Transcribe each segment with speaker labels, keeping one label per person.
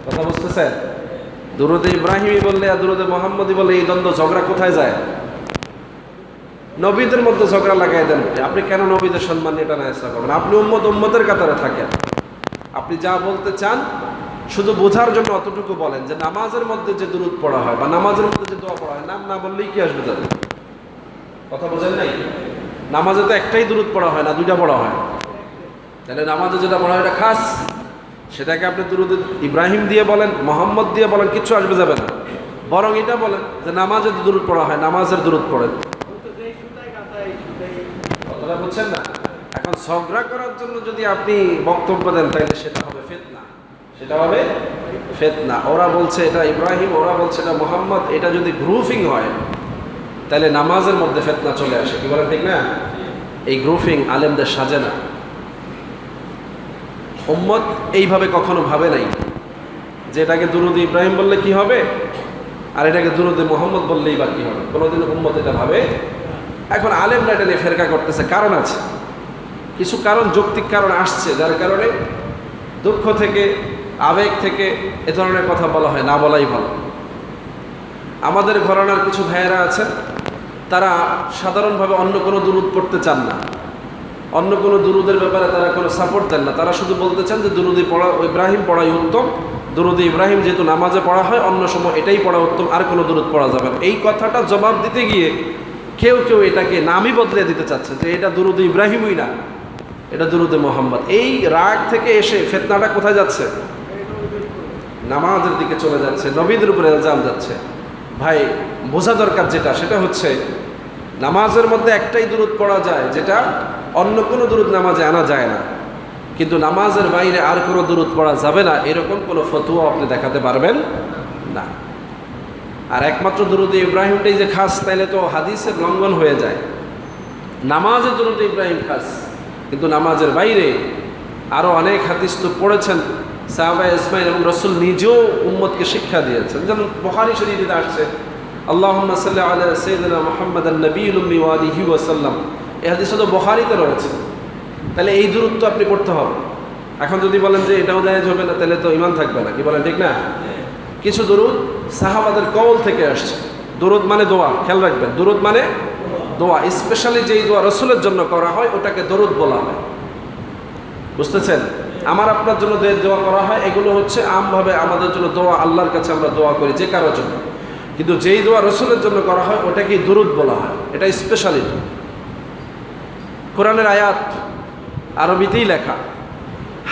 Speaker 1: কথা বুঝতেছেন? দুরুদে ইব্রাহিমী বললে আর দুরুদে মোহাম্মদী বললে এই দ্বন্দ্ব ঝগড়া কোথায় যায়? নবীদের মধ্যে ঝগড়া লাগাই দেন। আপনি কেন নবীদের সম্মান এটা না চেষ্টা করবেন? আপনি উম্মতের কাতারে থাকেন। আপনি যা বলতে চান শুধু বোঝার জন্য অতটুকু বলেন যে নামাজের মধ্যে যে দুরুদ পড়া হয় বা নামাজের মধ্যে যে দোয়া পড়া হয়, নাম না বললেই কি আসবে তাদের? কথা বোঝেন নাই? নামাজে তো একটাই দুরুদ পড়া হয় না, দুইটা পড়া হয়। তাহলে নামাজে যেটা পড়া হয় এটা খাস, সেটাকে আপনি দুরুদ ইব্রাহিম দিয়ে বলেন, মোহাম্মদ দিয়ে বলেন, কিচ্ছু আসবে যাবে না। বরং এটা বলেন যে নামাজে দুরুদ পড়া হয়, নামাজের দুরুদ পড়েন। কথাটা বুঝছেন না? এখন ঝগড়া করার জন্য যদি আপনি বক্তব্য দেন তাহলে সেটা হবে ফিতনা, সেটা হবে ফিতনা। ওরা বলছে এটা ইব্রাহিম, ওরা বলছে এটা মোহাম্মদ, এটা যদি গ্রুপিং হয় তাহলে নামাজের মধ্যে ফিতনা চলে আসে। কি বলেন ঠিক না? এই গ্রুপিং আলেমদের সাজে না। উম্মত এইভাবে কখনো ভাবে নাই যে এটাকে দুরুদ ইব্রাহিম বললে কি হবে আর এটাকে দুরুদ মোহাম্মদ বললেই বা কি হবে। কোনোদিন উম্মত এটা ভাবে। এখন আলেমরা এটা নিয়ে ফেরকা করতেছে, কারণ আছে, কিছু কারণ, যৌক্তিক কারণ আসছে, যার কারণে দুঃখ থেকে, আবেগ থেকে এ ধরনের কথা বলা হয়, না বলাই ভালো। আমাদের ঘরানার কিছু ভাইয়েরা আছেন, তারা সাধারণভাবে অন্য কোনো দুরুদ পড়তে চান না, অন্য কোনো দুরুদের ব্যাপারে তারা কোনো সাপোর্ট দেন না। তারা শুধু বলতে চান যে দুরুদ ইব্রাহিম পড়াই উত্তম, দুরুদ ইব্রাহিম যেহেতু নামাজে পড়া হয়, অন্য সময় এটাই পড়া উত্তম, আর কোনো দুরুদ পড়া যাবে না। এই কথাটা জবাব দিতে গিয়ে কেউ কেউ এটাকে নামই বদলে দিতে চাচ্ছে যে এটা দুরুদ ইব্রাহিমই না, এটা দুরুদে মোহাম্মদ। এই রাগ থেকে এসে ফিতনাটা কোথায় যাচ্ছে? নামাজের দিকে চলে যাচ্ছে, নবীদের উপরে ইলজাম যাচ্ছে। ভাই বোঝা দরকার যেটা, সেটা হচ্ছে নামাজের মধ্যে একটাই দুরুদ পড়া যায় যেটা অন্য কোনো দুরুদ নামাজে আনা যায় না, কিন্তু নামাজের বাইরে আর কোনো দুরুদ পড়া যাবে না, এরকম কোনো ফতোয়া আপনি দেখাতে পারবেন না। আর একমাত্র দুরুদে ইব্রাহিমটাই যে খাস, তাইলে তো হাদিসের লঙ্ঘন হয়ে যায়। নামাজে দুরুদে ইব্রাহিম খাস, কিন্তু নামাজের বাইরে আরও অনেক হাদিস তো পড়েছেন সাহাবা ইসমাইল, এবং রসুল নিজেও উম্মতকে শিক্ষা দিয়েছেন। যেমন বুখারী শরীফে আসছে আল্লাহুম্মা সাল্লি আলা সাইয়্যিদিনা মুহাম্মাদান নবিয়্যিল উম্মি ওয়া আলিহি ওয়া সাল্লাম, এই হাদিস তো বুখারীতে রয়েছে। তাহলে এই দুরুদ তো আপনি পড়তে হবে। এখন যদি বলেন যে এটাও জায়েজ হবে না, তাহলে তো ঈমান থাকবে না। কি বলেন ঠিক না? কিছু দুরুদ সাহাবাদের কওল থেকে আসছে। দুরুদ মানে দোয়া, খেয়াল রাখবেন, দুরুদ মানে দোয়া। স্পেশালি যেই দোয়া রসুলের জন্য করা হয় ওটাকে দরুদ বলা হয়। বুঝতেছেন? আমার আপনার জন্য যে দোয়া করা হয় এগুলো হচ্ছে আমভাবে আমাদের জন্য দোয়া, আল্লাহর কাছে আমরা দোয়া করি যে কারোর জন্য। কিন্তু যেই দোয়া রসুলের জন্য করা হয় ওটাকে দুরুদ বলা হয়, এটা স্পেশালি। কোরআনের আয়াত আরবিতেই লেখা,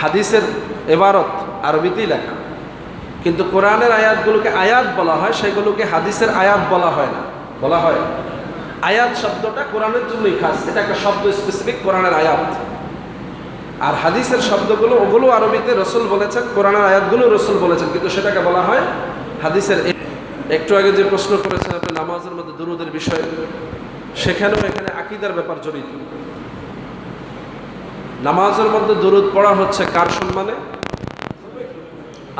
Speaker 1: হাদিসের এবারত আরবিতেই লেখা, কিন্তু কোরআনের আয়াতগুলোকে আয়াত বলা হয়, সেগুলোকে হাদিসের আয়াত বলা হয় না। বলা হয় আয়াত শব্দটা কোরআনের জন্যই খাস, এটা একটা শব্দ স্পেসিফিক, কোরআনের আয়াত। আর হাদিসের শব্দগুলো ওগুলো আরবিতে রসুল বলেছেন, কোরআনের আয়াতগুলো রসুল বলেছেন, কিন্তু সেটাকে বলা হয় হাদিসের। একটু আগে যে প্রশ্ন করেছেন আপনি নামাজের মধ্যে দুরুদের বিষয়ে, সেখানেও এখানে আকীদার ব্যাপার জড়িত। নামাজের মধ্যে দুরুদ পড়া হচ্ছে কার সম্মানে?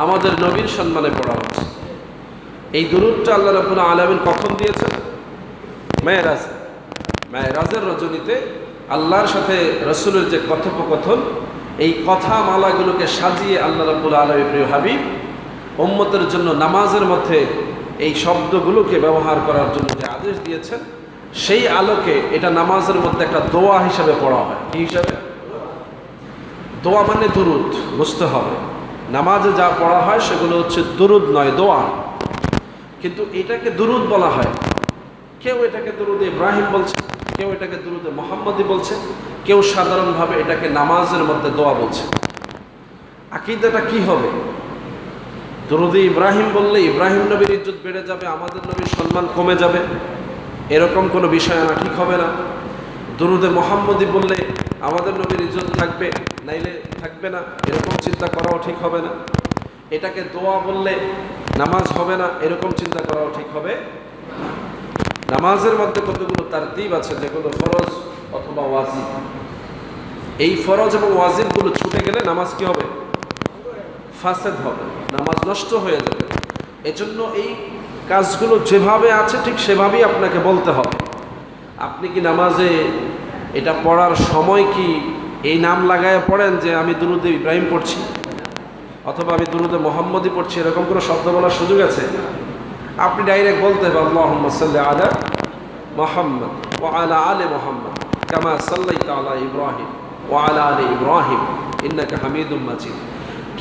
Speaker 1: আমাদের নবীর সম্মানে পড়া হচ্ছে। এই দুরুদটা আল্লাহ রাব্বুল আলামিন কখন দিয়েছেন? মেরাজের রজনীতে আল্লাহর সাথে রসুলের যে কথোপকথন, এই কথা মালাগুলোকে সাজিয়ে আল্লাহ রাব্বুল আলামিন প্রিয় হাবিব উম্মতের জন্য নামাজের মধ্যে এই শব্দগুলোকে ব্যবহার করার জন্য যে আদেশ দিয়েছেন, সেই আলোকে এটা নামাজের মধ্যে একটা দোয়া হিসাবে পড়া হয়। কি হিসাবে? দোয়া মানে দুরুদ, বুঝতে হবে। নামাজে যা পড়া হয় সেগুলো হচ্ছে দুরুদ নয়, দোয়া। কিন্তু এটাকে দুরুদ বলা হয়। কেউ এটাকে দুরুদ ইব্রাহিম বলছে, কেউ এটাকে দুরুদে মোহাম্মদী বলছে, কেউ সাধারণভাবে এটাকে নামাজের মধ্যে দোয়া বলছে। আকীদাটা কি হবে? দুরুদে ইব্রাহিম বললে ইব্রাহিম নবীর ইজ্জত বেড়ে যাবে, আমাদের নবীর সম্মান কমে যাবে, এরকম কোনো বিষয় আনা ঠিক হবে না। দুরুদে মোহাম্মদী বললে আমাদের নবীর ইজ্জত থাকবে, নাইলে থাকবে না, এরকম চিন্তা করাও ঠিক হবে না। এটাকে দোয়া বললে নামাজ হবে না, এরকম চিন্তা করাও ঠিক হবে না। নামাজের মধ্যে কতগুলো তারতিব আছে যেগুলো ফরজ অথবা ওয়াজিব। এই ফরজ এবং ওয়াজিবগুলো ছুটে গেলে নামাজ কি হবে? ফাসেদ হবে, নামাজ নষ্ট হয়ে যাবে। এজন্য এই কাজগুলো যেভাবে আছে ঠিক সেভাবেই আপনাকে বলতে হবে। আপনি কি নামাজে এটা পড়ার সময় কি এই নাম লাগায় পড়েন যে আমি দুরুদ ইব্রাহিম পড়ছি? অথবা আমি দুরুদে মুহাম্মদি পড়ছি, এরকম কোনো শব্দ বলার সুযোগ আছে? আপনি ডাইরেক্ট বলতে হবে আল্লাহুম্মা সাল্লি আলা মুহাম্মদ ওয়া আলা আলি মুহাম্মদ কামা সাল্লাইতা আলা ইব্রাহিম ওয়া আলা আলি ইব্রাহিম ইন্নাকা হামিদুম মাজিদ।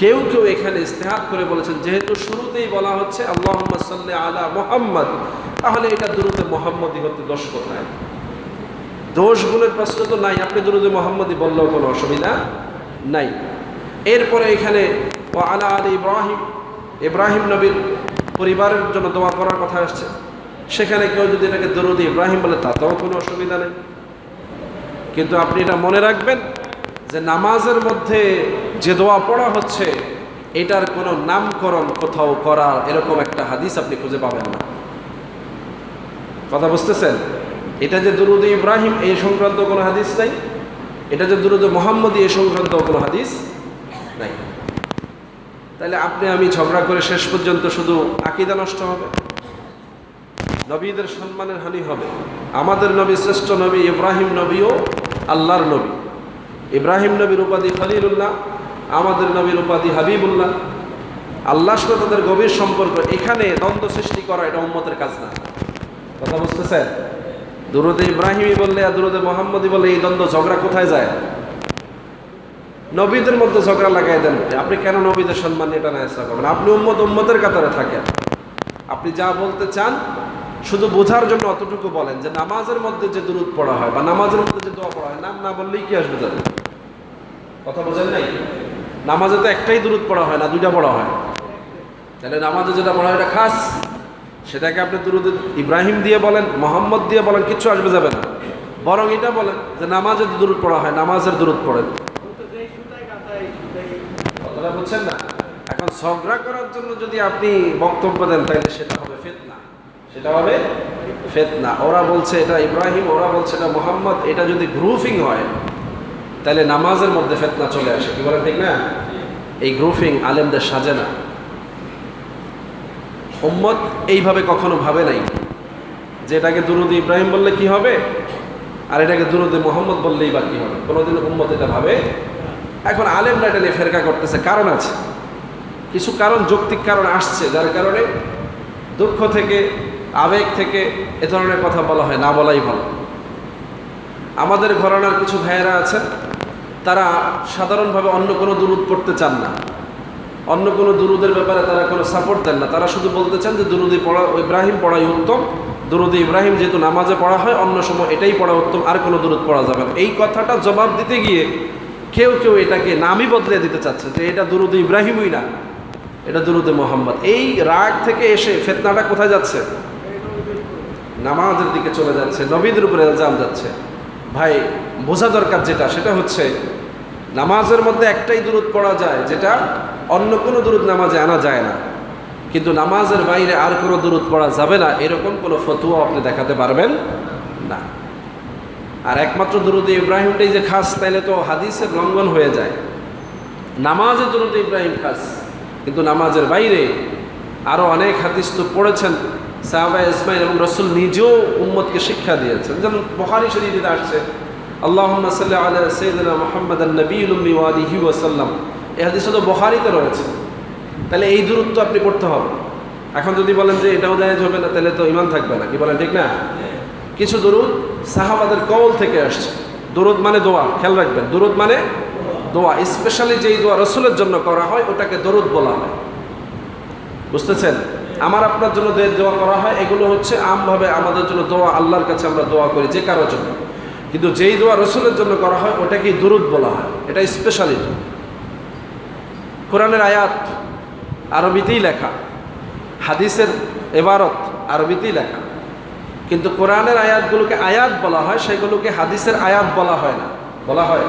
Speaker 1: কেউ কেউ এখানে ইস্তেহাদ করে বলেছেন যেহেতু শুরুতেই বলা হচ্ছে আল্লাহুম্মা সাল্লি আলা মুহাম্মদ, তাহলে এটা দুরুদে মুহাম্মদি হতে দোষ কোথায়? দোষগুলোর প্রশ্ন তো নাই, আপনি দুরুদে মুহাম্মদি বললেও কোনো অসুবিধা নাই। এরপরে এখানে ওয়া আলা আলি ইব্রাহিম, ইব্রাহিম নবীর পরিবারের জন্য দোয়া করার কথা আসছে, সেখানে কেউ যদি এটাকে দরুদ ইব্রাহিম বলে তাতেও কোনো অসুবিধা নেই। কিন্তু আপনি এটা মনে রাখবেন যে নামাজের মধ্যে যে দোয়া পড়া হচ্ছে এটার কোনো নামকরণ কোথাও করা এরকম একটা হাদিস আপনি খুঁজে পাবেন না। কথা বুঝতেছেন? এটা যে দুরুদ ইব্রাহিম এই সংক্রান্ত কোনো হাদিস নাই, এটা যে দুরুদ মুহাম্মদি এই সংক্রান্ত কোনো হাদিস নাই। তাহলে আপনি আমি ঝগড়া করে শেষ পর্যন্ত শুধু আকীদা নষ্ট হবে, নবীদের সম্মানের হানি হবে। আমাদের নবী শ্রেষ্ঠ নবী ইব্রাহিম নবীও আল্লাহর নবী। ইব্রাহিম নবীর উপাধি খলিলুল্লাহ, আমাদের নবীর উপাধি হাবিবুল্লাহ। আল্লাহর সাথে তাদের গভীর সম্পর্ক, এখানে দ্বন্দ্ব সৃষ্টি করা এটা উম্মতের কাজ না। কথা বুঝতেছেন? দুরুদে ইব্রাহিমী বললে আর দুরুদে মুহাম্মদি বললে এই দ্বন্দ্ব ঝগড়া কোথায় যায়? নবীদের মধ্যে ঝগড়া লাগাই দেন। আপনি কেন নবীদের সম্মান এটা না করবেন? আপনি উম্মতের কাতারে থাকেন। আপনি যা বলতে চান শুধু বোঝার জন্য অতটুকু বলেন যে নামাজের মধ্যে যে দুরুদ পড়া হয় বা নামাজের মধ্যে যে দোয়া পড়া হয়, নাম না বললেই কি আসবে তাদের? কথা বোঝেন নাই? নামাজে তো একটাই দুরুদ পড়া হয় না, দুইটা পড়া হয়। তাহলে নামাজে যেটা পড়া হয় এটা খাস, সেটাকে আপনি দুরুদ ইব্রাহিম দিয়ে বলেন, মোহাম্মদ দিয়ে বলেন, কিচ্ছু আসবে যাবে না। বরং এটা বলেন যে নামাজে দুরুদ পড়া হয়, নামাজের দুরুদ পড়েন। কথাটা বুঝছেন না? এখন ঝগড়া করার জন্য যদি আপনি বক্তব্য দেন তাহলে সেটা হবে ফিতনা, সেটা হবে ফিতনা। ওরা বলছে এটা ইব্রাহিম, ওরা বলছে এটা মুহাম্মদ, এটা যদি গ্রুপিং হয় তাহলে নামাজের মধ্যে ফিতনা চলে আসে। কি বলেন, ঠিক না? এই গ্রুপিং আলেমদের সাজে না। উম্মত এইভাবে কখনো ভাবে নাই যে এটাকে দুরুদ ইব্রাহিম বললে কি হবে আর এটাকে দুরুদে মুহাম্মদ বললেই বা কি হবে। কোনোদিন উম্মত এটা ভাবে। এখন আলেমরা এটা নিয়ে ফেরকা করতেছে, কারণ আছে, কিছু কারণ, যৌক্তিক কারণ আসছে, যার কারণে দুঃখ থেকে, আবেগ থেকে এ ধরনের কথা বলা হয়, না বলাই ভালো। আমাদের ঘরানার কিছু ভাইয়েরা আছেন, তারা সাধারণভাবে অন্য কোনো দুরুদ পড়তে চান না, অন্য কোনো দুরুদের ব্যাপারে তারা কোনো সাপোর্ট দেন না। তারা শুধু বলতে চান যে দুরুদি পড়া ইব্রাহিম পড়াই উত্তম, দুরুদি ইব্রাহিম যেহেতু নামাজে পড়া হয় অন্য সময় এটাই পড়া উত্তম, আর কোনো দুরুদ পড়া যাবে না। এই কথাটা জবাব দিতে গিয়ে কেউ কেউ এটাকে নামই বদলে দিতে চাচ্ছে যে এটা দুরুদি ইব্রাহিমই না, এটা দুরুদে মুহাম্মদ। এই রাগ থেকে এসে ফিতনাটা কোথায় যাচ্ছে? নামাজের দিকে চলে যাচ্ছে, নবীদের উপরে ইলজাম যাচ্ছে। ভাই বোঝা দরকার যেটা, সেটা হচ্ছে নামাজের মধ্যে একটাই দুরুদ পড়া যায় যেটা অন্য কোনো দুরুদ নামাজে আনা যায় না, কিন্তু নামাজের বাইরে আর কোনো দুরুদ পড়া যাবে না এরকম কোনো ফতোয়া আপনি দেখাতে পারবেন না। আর একমাত্র দুরুদ ইব্রাহিমটাই যে খাস, তাইলে তো হাদিসের লঙ্ঘন হয়ে যায়। নামাজে দুরুদ ইব্রাহিম খাস, কিন্তু নামাজের বাইরে আরও অনেক হাদিস তো পড়েছেন সাহাবা ইসমাইল, এবং রসুল নিজেও উম্মতকে শিক্ষা দিয়েছেন। যেমন বুখারী শরীফে আসছে আল্লাহুম্মা সাল্লি আলা সাইয়্যিদিনা মুহাম্মাদান নবিয়্যিল উম্মি ওয়া আলিহি ওয়া সাল্লাম, এই হাদিসটা তো বুখারীতে রয়েছে। তাহলে এই দুরুদ তো আপনি পড়তে হবে। এখন যদি বলেন যে এটাও জায়েজ হবে না, তাহলে তো ঈমান থাকবে না। কি বলেন, ঠিক না? কিছু দুরুদ সাহাবাদের কওল থেকে আসছে। দুরুদ মানে দোয়া, খেয়াল রাখবেন, দুরুদ মানে দোয়া। স্পেশালি যেই দোয়া রসুলের জন্য করা হয় ওটাকে দরুদ বলা হয়। বুঝতেছেন? আমার আপনার জন্য যে দোয়া করা হয় এগুলো হচ্ছে আমভাবে আমাদের জন্য দোয়া, আল্লাহর কাছে আমরা দোয়া করি যে কারোর জন্য। কিন্তু যেই দোয়া রসুলের জন্য করা হয় ওটাকেই দুরুদ বলা হয়, এটা স্পেশালি। কোরআনের আয়াত আরবিতেই লেখা, হাদিসের ইবারত আরবিতেই লেখা, কিন্তু কোরআনের আয়াতগুলোকে আয়াত বলা হয়, সেগুলোকে হাদিসের আয়াত বলা হয় না। বলা হয়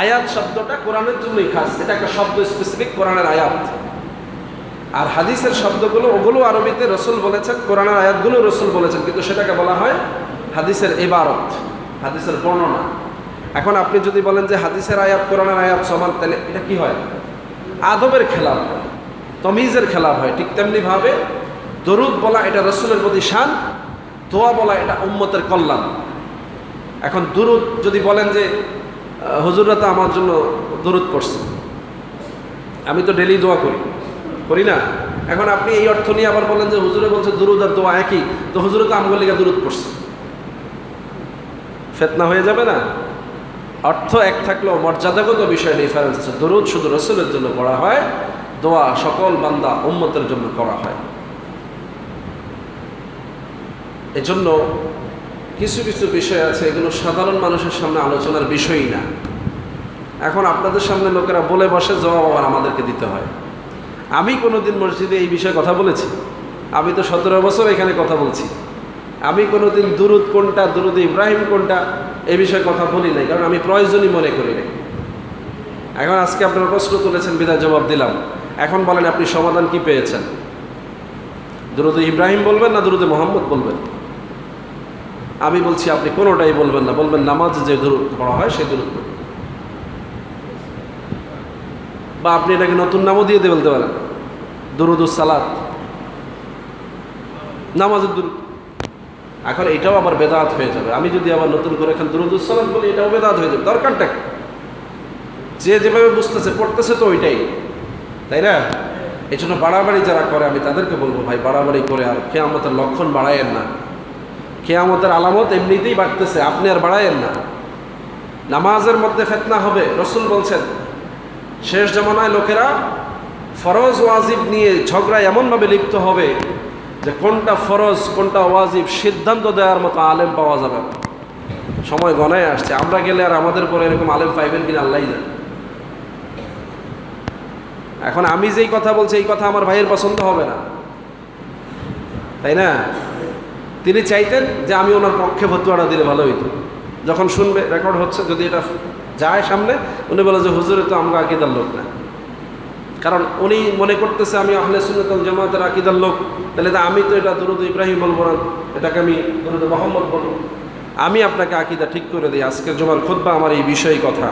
Speaker 1: আয়াত শব্দটা কোরআনের জন্যই খাস, এটা একটা শব্দ স্পেসিফিক, কোরআনের আয়াত। আর হাদিসের শব্দগুলো ওগুলো আরবিতে রসুল বলেছেন, কোরআনের আয়াতগুলো রসুল বলেছেন, কিন্তু সেটাকে বলা হয় হাদিসের ইবারত, হাদিসের বর্ণনা। এখন আপনি যদি বলেন যে হাদিসের আয়াত কোরআনের আয়াত সমান, তাহলে এটা কি হয়? আদবের খেলাফ হয়, তমিজের খেলাফ হয়। ঠিক তেমনিভাবে দরুদ বলা এটা রসুলের প্রতি শান, দোয়া বলা এটা উম্মতের কল্যাণ। এখন দুরুদ যদি বলেন যে হুজুররা তো আমার জন্য দরুদ পড়ছে, আমি তো ডেলি দোয়া করি না? এখন আপনি এই অর্থ নিয়ে আবার বলেন যে হুজুরে বলছে দুরুদ আর দোয়া একই, তো হুজুরে তো আমগুলো লিগা দুরুদ পড়ছে, ফিতনা হয়ে যাবে না? অর্থ এক থাকলেও মর্যাদাগত বিষয় ডিফারেন্স আছে। দুরুদ শুধু রাসূলের জন্য পড়া হয়, দোয়া সকল বান্দা উম্মতের জন্য করা হয়। এজন্য কিছু কিছু বিষয় আছে, এগুলো সাধারণ মানুষের সামনে আলোচনার বিষয়ই না। এখন আপনাদের সামনে লোকেরা বলে বসে, জবাব আবার আমাদেরকে দিতে হয়। আমি কোনোদিন মসজিদে এই বিষয়ে কথা বলেছি? আমি তো 17 বছর এখানে কথা বলছি। আমি কোনোদিন দুরুদ কোনটা, দুরুদ ইব্রাহিম কোনটা, এই বিষয়ে কথা বলি নাই, কারণ আমি প্রয়োজনই মনে করি নাই। এখন আজকে আপনারা প্রশ্ন তুলেছেন বিধায় জবাব দিলাম। এখন বলেন আপনি সমাধান কি পেয়েছেন? দুরুদ ইব্রাহিম বলবেন না দুরুদ মোহাম্মদ বলবেন? আমি বলছি আপনি কোনোটাই বলবেন না, বলবেন নামাজে যে দুরুদ পড়া হয় সেই দুরুদ। বা আপনি এটাকে নতুন নামও দিয়ে বলতে পারেন, দুরুদুস সালাত, নামাজের দুরুদ। এখন এটাও আবার বেদাত হয়ে যাবে। আমি যদি আবার নতুন করে এখন দুরুদুস সালাত বলি, এটাও বেদাত হয়ে যাবে। দরকারটা কি? যে যেভাবে বুঝতেছে পড়তেছে তো ওইটাই, তাই না? এই জন্য বাড়াবাড়ি যারা করে আমি তাদেরকে বলবো, ভাই বাড়াবাড়ি করে আর কিয়ামতের লক্ষণ বাড়ায়েন না। কিয়ামতের আলামত এমনিতেই বাড়তেছে, আপনি আর বাড়ায়েন না। নামাজের মধ্যে ফিতনা হবে। রাসূল বলছেন শেষ জামানায় লোকেরা ফরজ ওয়াজিব নিয়ে ঝগড়ায় এমনভাবে লিপ্ত হবে যে কোনটা ফরজ কোনটা ওয়াজিব সিদ্ধান্ত দেওয়ার মতো আলেম পাওয়া যাবে না। সময় গণায় আসছে, আমরা গেলে আর আমাদের পরে এরকম আলেম পাইবেন কিনা আল্লাহই জানে। এখন আমি যেই কথা বলছি এই কথা আমার ভাইয়ের পছন্দ হবে না, তাই না? তিনি চাইতেন যে আমি ওনার পক্ষে ফতোয়াটা দিলে ভালো হইতো। যখন শুনবে রেকর্ড হচ্ছে, যদি এটা যায় সামনে, উনি বলে যে হুজুরে তো আমরা আকীদার লোক না, কারণ উনি মনে করতেছে আমি আহলে সুন্নাত ওয়াল জামাতের আকীদার লোক, তাহলে আমি তো এটা দুরুদ ইব্রাহিম বলবো না, এটাকে আমি দুরুদ মুহাম্মদ বলবো। আমি আপনাকে আকীদা ঠিক করে দিই, আজকের জুমার খুতবা আমার এই বিষয়ে কথা।